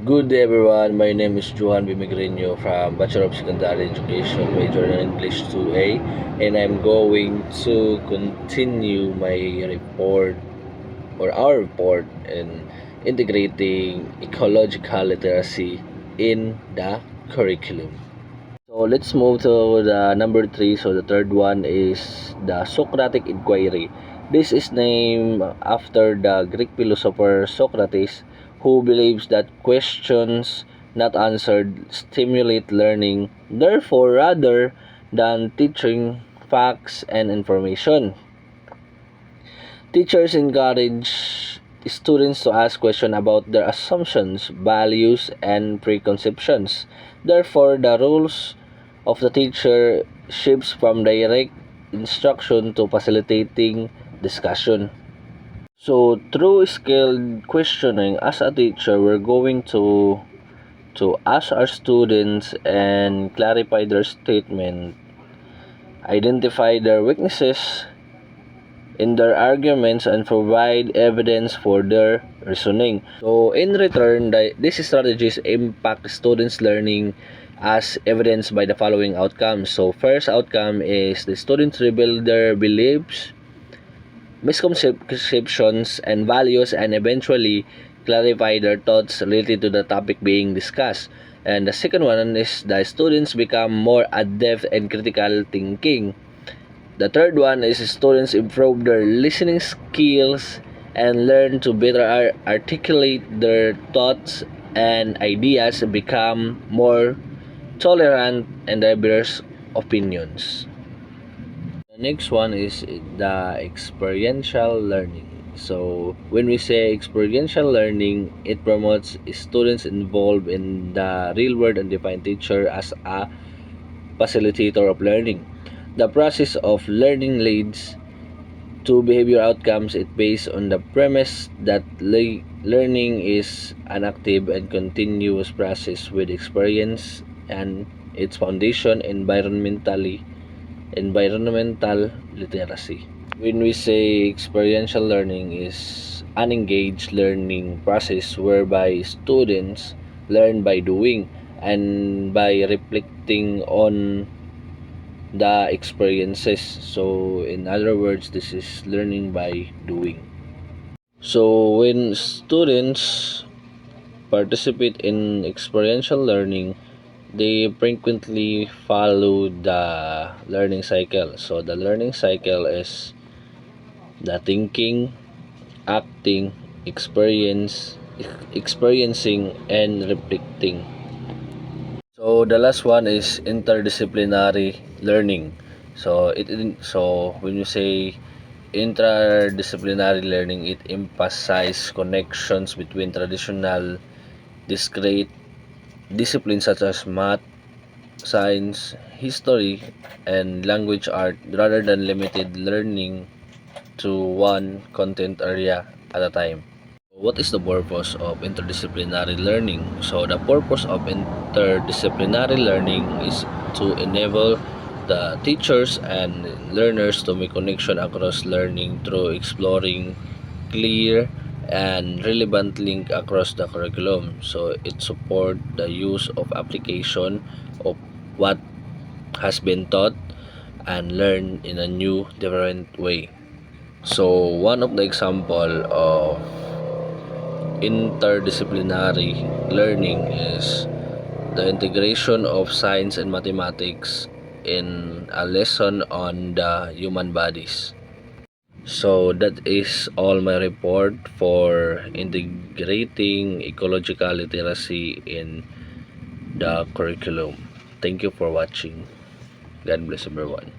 Good day everyone, my name is Johan Bimigreño from Bachelor of Secondary Education, major in English 2A, and I'm going to continue my report or our report in integrating ecological literacy in the curriculum. So let's move to the number 3. So the third one is the Socratic inquiry. This is named after the Greek philosopher Socrates, who believes that questions not answered stimulate learning, therefore rather than teaching facts and information. Teachers encourage students to ask questions about their assumptions, values, and preconceptions. Therefore, the roles of the teacher shifts from direct instruction to facilitating discussion. So, through skilled questioning, as a teacher, we're going to ask our students and clarify their statement, identify their weaknesses in their arguments, and provide evidence for their reasoning. So, in return, these strategies impact students' learning as evidenced by the following outcomes. So, first outcome is the students reveal their beliefs, misconceptions, and values, and eventually clarify their thoughts related to the topic being discussed. And the second one is the students become more adept in critical thinking. The third one is students improve their listening skills and learn to better articulate their thoughts and ideas, become more tolerant and diverse opinions. The next one is the experiential learning. So when we say experiential learning, it promotes students involved in the real world and define teacher as a facilitator of learning. The process of learning leads to behavior outcomes. It based on the premise that learning is an active and continuous process with experience and its foundation environmental literacy. When we say experiential learning is an engaged learning process whereby students learn by doing and by reflecting on the experiences. So in other words, this is learning by doing. So when students participate in experiential learning, they frequently follow the learning cycle. So the learning cycle is the thinking, acting, experiencing, and reflecting. So the last one is interdisciplinary learning. So when you say interdisciplinary learning, it emphasizes connections between traditional discrete disciplines such as math, science, history, and language art rather than limited learning to one content area at a time. What is the purpose of interdisciplinary learning? So the purpose of interdisciplinary learning is to enable the teachers and learners to make connection across learning through exploring clear and relevant link across the curriculum. So it support the use of application of what has been taught and learned in a new different way. So one of the example of interdisciplinary learning is the integration of science and mathematics in a lesson on the human bodies. So that is all my report for integrating ecological literacy in the curriculum. Thank you for watching. God bless everyone.